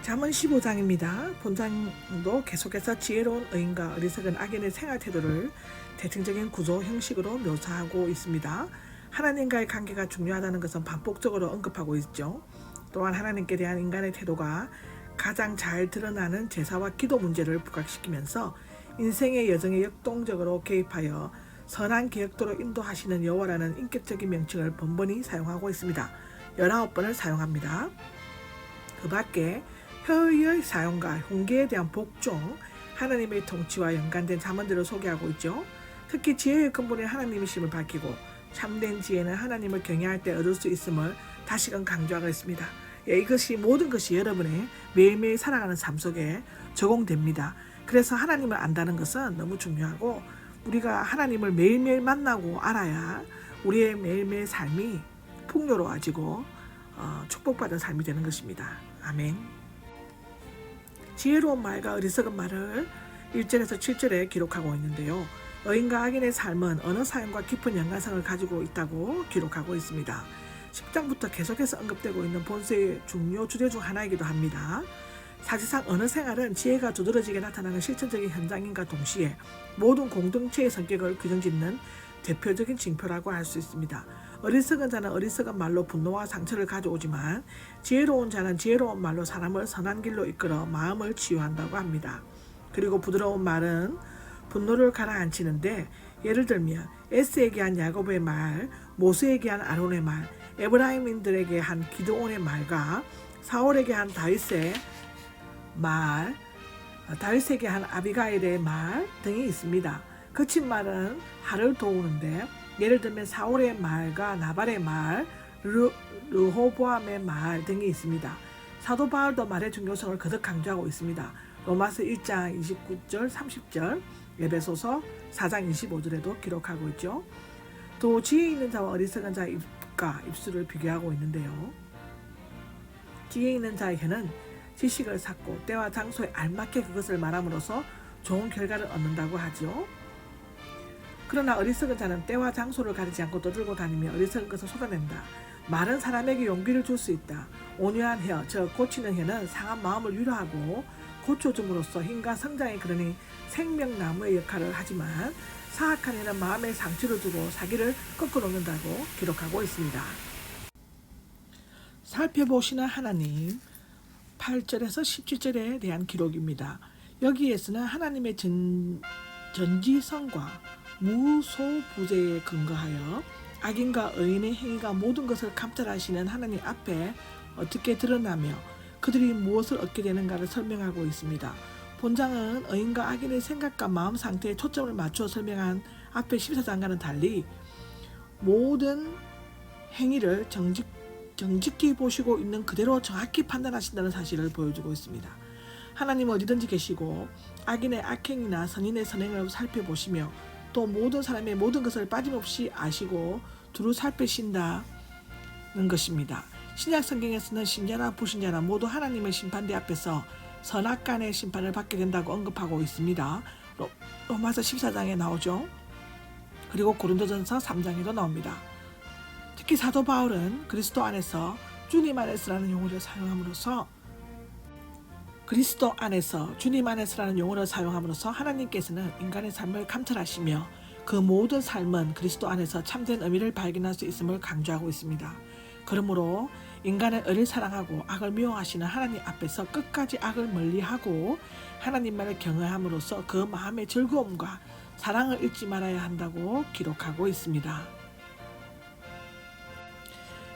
잠언 15장입니다. 본장도 계속해서 지혜로운 의인과 어리석은 악인의 생활 태도를 대칭적인 구조 형식으로 묘사하고 있습니다. 하나님과의 관계가 중요하다는 것은 반복적으로 언급하고 있죠. 또한 하나님께 대한 인간의 태도가 가장 잘 드러나는 제사와 기도 문제를 부각시키면서 인생의 여정에 역동적으로 개입하여 선한 계획도로 인도하시는 여호와라는 인격적인 명칭을 번번이 사용하고 있습니다. 19번을 사용합니다. 그 밖에 혀의 사용과 훈계에 대한 복종, 하나님의 통치와 연관된 잠언들을 소개하고 있죠. 특히 지혜의 근본인 하나님이심을 밝히고 참된 지혜는 하나님을 경외할 때 얻을 수 있음을 다시금 강조하고 있습니다. 이것이 모든 것이 여러분의 매일매일 살아가는 삶 속에 적용됩니다. 그래서 하나님을 안다는 것은 너무 중요하고 우리가 하나님을 매일매일 만나고 알아야 우리의 매일매일 삶이 풍요로워지고 축복받은 삶이 되는 것입니다. 아멘. 지혜로운 말과 어리석은 말을 1절에서 7절에 기록하고 있는데요. 의인과 악인의 삶은 어느 사연과 깊은 연관성을 가지고 있다고 기록하고 있습니다. 10장부터 계속해서 언급되고 있는 본서의 중요 주제 중 하나이기도 합니다. 사실상 어느 생활은 지혜가 두드러지게 나타나는 실천적인 현장인과 동시에 모든 공동체의 성격을 규정짓는 대표적인 징표라고 할 수 있습니다. 어리석은 자는 어리석은 말로 분노와 상처를 가져오지만 지혜로운 자는 지혜로운 말로 사람을 선한 길로 이끌어 마음을 치유한다고 합니다. 그리고 부드러운 말은 분노를 가라앉히는데 예를 들면 에스에게 한 야곱의 말, 모세에게 한 아론의 말, 에브라임인들에게 한 기드온의 말과 사울에게 한 다윗의 말, 다윗에게 한 아비가일의 말 등이 있습니다. 거친 말은 화를 도우는데 예를 들면 사울의 말과 나발의 말, 르호보암의 말 등이 있습니다. 사도 바울도 말의 중요성을 거듭 강조하고 있습니다. 로마서 1장 29절, 30절, 에베소서 4장 25절에도 기록하고 있죠. 또 지혜 있는 자와 어리석은 자의 입과 입술을 비교하고 있는데요. 지혜 있는 자의 혀는 지식을 삭고 때와 장소에 알맞게 그것을 말함으로써 좋은 결과를 얻는다고 하죠. 그러나 어리석은 자는 때와 장소를 가리지 않고 떠들고 다니며 어리석은 것을 쏟아낸다. 말은 사람에게 용기를 줄 수 있다. 온유한 혀, 즉 고치는 혀는 상한 마음을 위로하고 고쳐줌으로써 힘과 성장에 그러니 생명나무의 역할을 하지만 사악한 혀는 마음에 상처를 주고 사기를 꺾어놓는다고 기록하고 있습니다. 살펴보시는 하나님 8절에서 17절에 대한 기록입니다. 여기에서는 하나님의 전지성과 무소부재에 근거하여 악인과 의인의 행위가 모든 것을 감찰하시는 하나님 앞에 어떻게 드러나며 그들이 무엇을 얻게 되는가를 설명하고 있습니다. 본장은 의인과 악인의 생각과 마음 상태에 초점을 맞추어 설명한 앞에 14장과는 달리 모든 행위를 정직히 보시고 있는 그대로 정확히 판단하신다는 사실을 보여주고 있습니다. 하나님은 어디든지 계시고 악인의 악행이나 선인의 선행을 살펴보시며 또 모든 사람의 모든 것을 빠짐없이 아시고 두루 살피신다는 것입니다. 신약 성경에서는 신자나 불신자나 모두 하나님의 심판대 앞에서 선악간의 심판을 받게 된다고 언급하고 있습니다. 로마서 14장에 나오죠. 그리고 고린도전서 3장에도 나옵니다. 특히 사도 바울은 그리스도 안에서 주님 안에서라는 용어를 사용함으로써 하나님께서는 인간의 삶을 감찰하시며 그 모든 삶은 그리스도 안에서 참된 의미를 발견할 수 있음을 강조하고 있습니다. 그러므로 인간은 의를 사랑하고 악을 미워하시는 하나님 앞에서 끝까지 악을 멀리하고 하나님만을 경외함으로써 그 마음의 즐거움과 사랑을 잃지 말아야 한다고 기록하고 있습니다.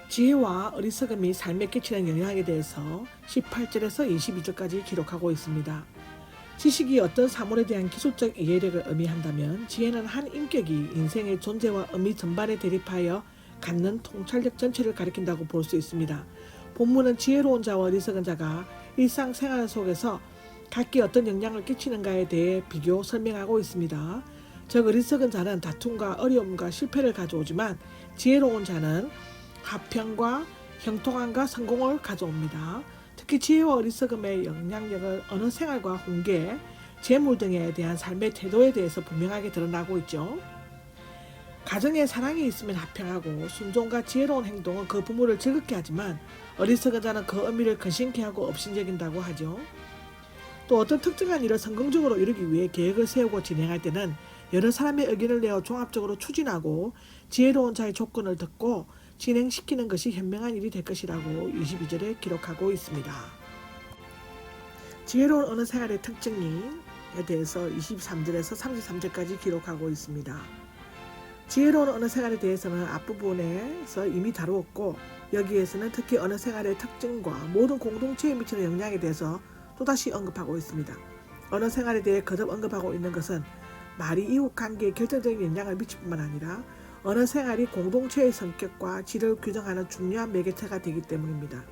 지혜와 어리석음이 삶에 끼치는 영향에 대해서 18절에서 22절까지 기록하고 있습니다. 지식이 어떤 사물에 대한 기술적 이해력을 의미한다면 지혜는 한 인격이 인생의 존재와 의미 전반에 대립하여 갖는 통찰력 전체를 가리킨다고 볼 수 있습니다. 본문은 지혜로운 자와 어리석은 자가 일상생활 속에서 각기 어떤 영향을 끼치는가에 대해 비교 설명하고 있습니다. 즉 어리석은 자는 다툼과 어려움과 실패를 가져오지만 지혜로운 자는 화평과 형통함과 성공을 가져옵니다. 특히 지혜와 어리석음의 영향력을 어느 생활과 훈계, 재물 등에 대한 삶의 태도에 대해서 분명하게 드러나고 있죠. 가정에 사랑이 있으면 화평하고 순종과 지혜로운 행동은 그 부모를 즐겁게 하지만 어리석은 자는 그 의미를 근심케 하고 업신여긴다고 하죠. 또 어떤 특정한 일을 성공적으로 이루기 위해 계획을 세우고 진행할 때는 여러 사람의 의견을 내어 종합적으로 추진하고 지혜로운 자의 조건을 듣고 진행시키는 것이 현명한 일이 될 것이라고 22절에 기록하고 있습니다. 지혜로운 언어 생활의 특징에 대해서 23절에서 33절까지 기록하고 있습니다. 지혜로운 언어 생활에 대해서는 앞부분에서 이미 다루었고 여기에서는 특히 언어 생활의 특징과 모든 공동체에 미치는 영향에 대해서 또다시 언급하고 있습니다. 언어 생활에 대해 거듭 언급하고 있는 것은 말이 이웃 관계에 결정적인 영향을 미칠 뿐만 아니라 언어 생활이 공동체의 성격과 질을 규정하는 중요한 매개체가 되기 때문입니다.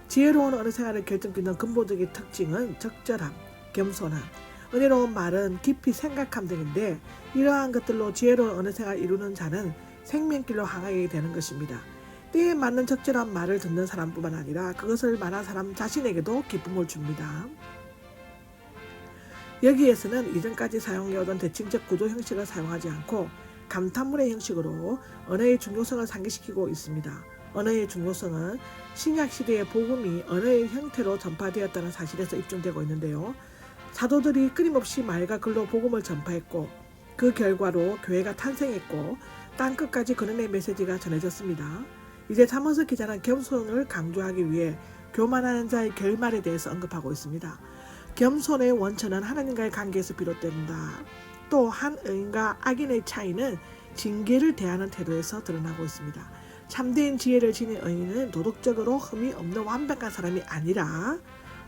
지혜로운 언어 생활을 결정짓는 근본적인 특징은 적절함, 겸손함, 은혜로운 말은 깊이 생각함 등인데 이러한 것들로 지혜로운 언어 생활을 이루는 자는 생명길로 향하게 되는 것입니다. 때에 맞는 적절한 말을 듣는 사람뿐만 아니라 그것을 말한 사람 자신에게도 기쁨을 줍니다. 여기에서는 이전까지 사용해오던 대칭적 구조 형식을 사용하지 않고 감탄문의 형식으로 언어의 중요성을 상기시키고 있습니다. 언어의 중요성은 신약시대의 복음이 언어의 형태로 전파되었다는 사실에서 입증되고 있는데요. 사도들이 끊임없이 말과 글로 복음을 전파했고 그 결과로 교회가 탄생했고 땅끝까지 그런의 메시지가 전해졌습니다. 이제 잠언서 기자는 겸손을 강조하기 위해 교만하는 자의 결말에 대해서 언급하고 있습니다. 겸손의 원천은 하나님과의 관계에서 비롯된다. 또 한 의인과 악인의 차이는 징계를 대하는 태도에서 드러나고 있습니다. 참된 지혜를 지닌 의인은 도덕적으로 흠이 없는 완벽한 사람이 아니라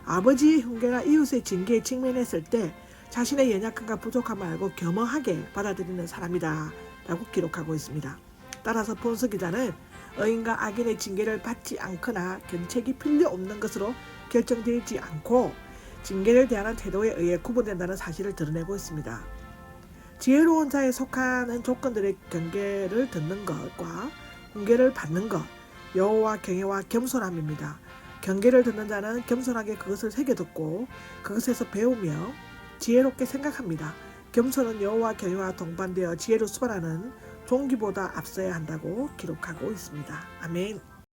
아버지의 흉계나 이웃의 징계에 직면했을 때 자신의 연약함과 부족함을 알고 겸허하게 받아들이는 사람이다 라고 기록하고 있습니다. 따라서 본서 기자는 의인과 악인의 징계를 받지 않거나 견책이 필요 없는 것으로 결정되지 않고 징계를 대하는 태도에 의해 구분된다는 사실을 드러내고 있습니다. 지혜로운 자에 속하는 조건들의 경계를 듣는 것과 훈계를 받는 것, 여호와 경외와 겸손함입니다. 경계를 듣는 자는 겸손하게 그것을 새겨듣고 그것에서 배우며 지혜롭게 생각합니다. 겸손은 여호와 경외와 동반되어 지혜로 수반하는 종기보다 앞서야 한다고 기록하고 있습니다. 아멘.